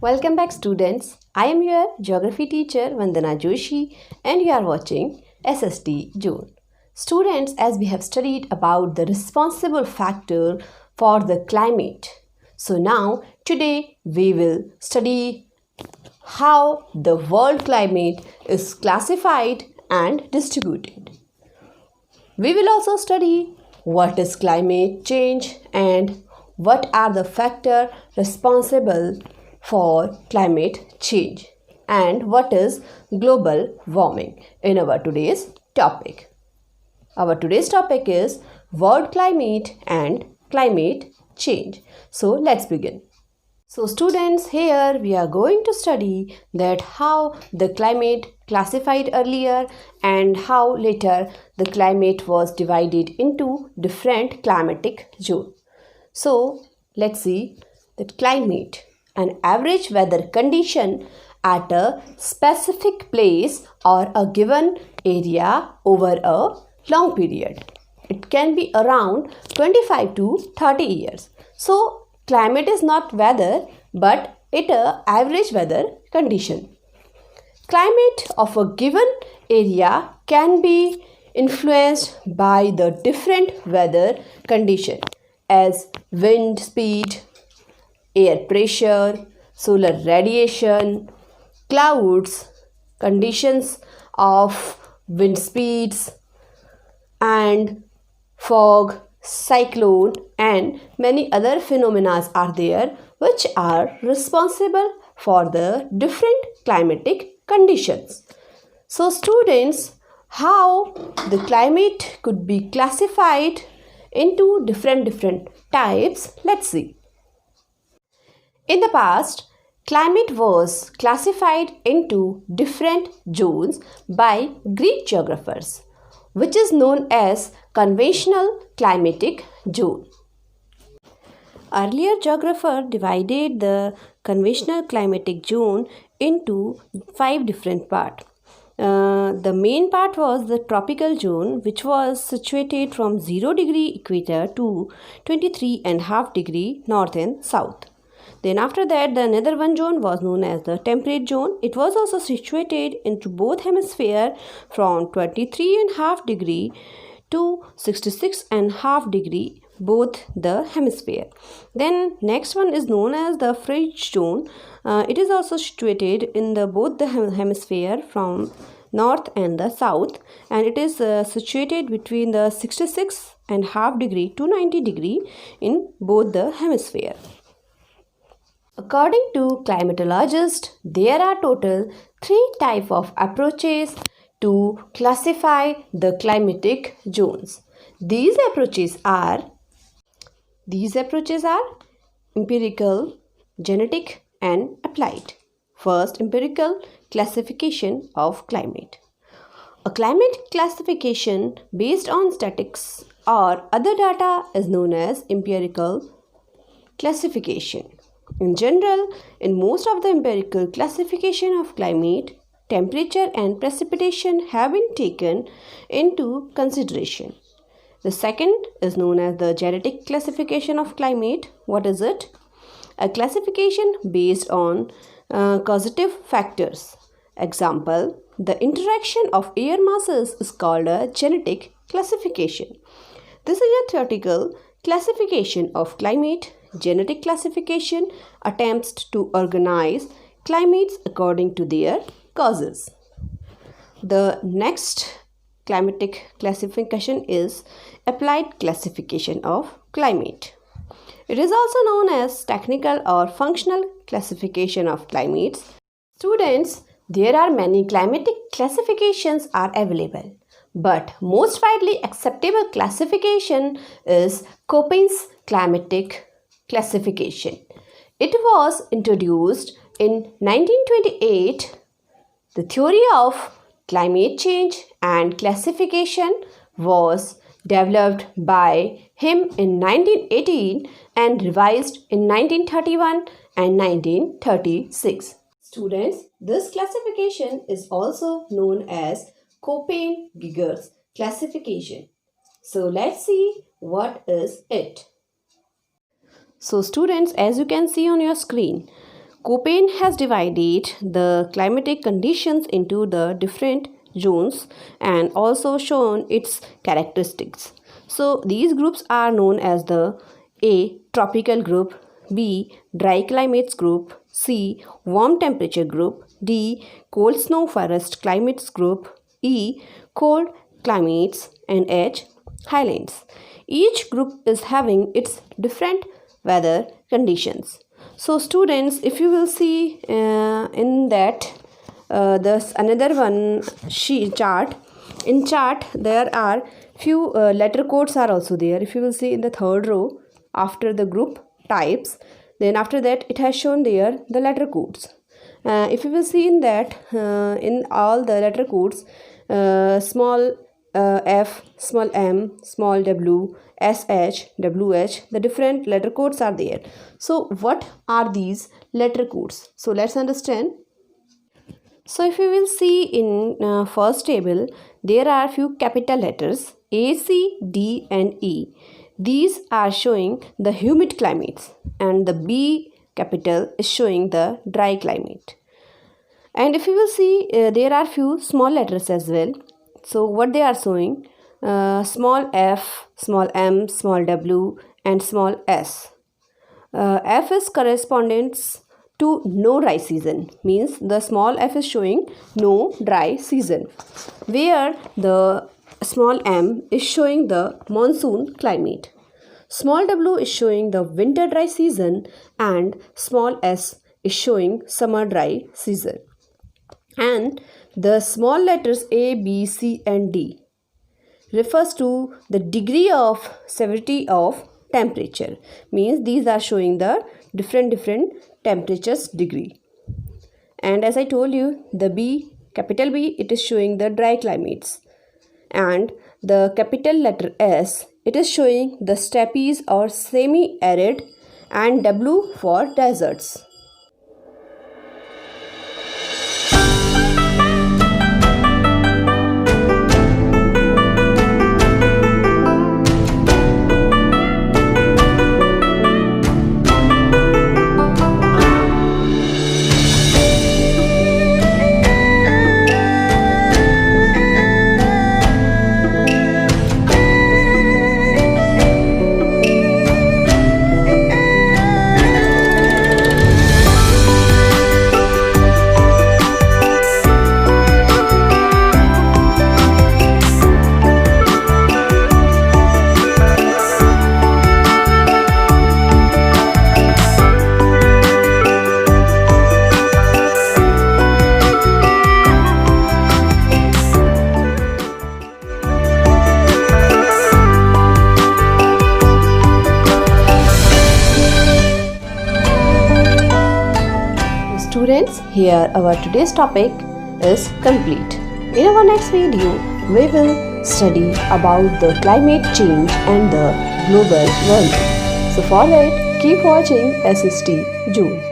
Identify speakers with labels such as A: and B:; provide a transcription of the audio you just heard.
A: Welcome back students. I am your geography teacher Vandana Joshi and you are watching SST June. Students, as we have studied about the responsible factor for the climate. So now today we will study how the world climate is classified and distributed. We will also study what is climate change and what are the factors responsible for climate change and what is global warming in our today's topic. Our today's topic is world climate and climate change. So let's begin. So students, here we are going to study that how the climate classified earlier and how later the climate was divided into different climatic zones. So let's see that climate, an average weather condition at a specific place or a given area over a long period. It can be around 25 to 30 years. So climate is not weather, but it a average weather condition. Climate of a given area can be influenced by the different weather condition as wind speed, air pressure, solar radiation, clouds, conditions of wind speeds, and fog, cyclone, and many other phenomena are there which are responsible for the different climatic conditions. So students, how the climate could be classified into different types, let's see. In the past, climate was classified into different zones by Greek geographers, which is known as conventional climatic zone. Earlier geographer divided the conventional climatic zone into 5 different parts. The main part was the tropical zone, which was situated from 0 degree equator to 23.5 degree north and south. Then after that, the another one zone was known as the temperate zone. It was also situated into both hemispheres from 23.5 degree to 66.5 degree, both the hemisphere. Then next one is known as the frigid zone. It is also situated in the both the hemisphere from north and the south, and it is situated between the 66.5 degree to 90 degree in both the hemisphere. According to climatologists, there are total 3 types of approaches to classify the climatic zones. These approaches are empirical, genetic, and applied. First, empirical classification of climate. A climate classification based on statistics or other data is known as empirical classification. In general, in most of the empirical classification of climate, temperature and precipitation have been taken into consideration. The second is known as the genetic classification of climate. What is it? A classification based on causative factors. Example, the interaction of air masses is called a genetic classification. This is a theoretical classification of climate. Genetic classification attempts to organize climates according to their causes. The next climatic classification is applied classification of climate. It is also known as technical or functional classification of climates. Students, there are many climatic classifications are available, but most widely acceptable classification is Koppen's climatic classification. It was introduced in 1928. The theory of climate change and classification was developed by him in 1918 and revised in 1931 and 1936. Students, this classification is also known as Koppen-Geiger's classification. So let's see what is it. So students, as you can see on your screen, Koppen has divided the climatic conditions into the different zones and also shown its characteristics. So these groups are known as the A. Tropical group, B. Dry climates group, C. Warm temperature group, D. Cold snow forest climates group, E. Cold climates, and H. Highlands. Each group is having its different weather conditions. So students, if you will see in that this another one chart. In chart there are few letter codes are also there. If you will see in the third row after the group types, then after that it has shown there the letter codes. If you will see in that in all the letter codes, small f, small m, small w, sh, wh, the different letter codes are there. So what are these letter codes? So let's understand. So if you will see in first table, there are few capital letters A, C, D and E. These are showing the humid climates, and the B capital is showing the dry climate. And if you will see, there are few small letters as well. So what they are showing, small f, small m, small w and small s. F is correspondence to no dry season, means the small f is showing no dry season, where the small m is showing the monsoon climate. Small w is showing the winter dry season and small s is showing summer dry season. And the small letters A, B, C and D refers to the degree of severity of temperature, means these are showing the different temperatures degree. And as I told you, the B, capital B, it is showing the dry climates, and the capital letter S, it is showing the steppes or semi-arid, and W for deserts. Students, here our today's topic is complete. In our next video, we will study about the climate change and the global warming. So for that, keep watching SST June.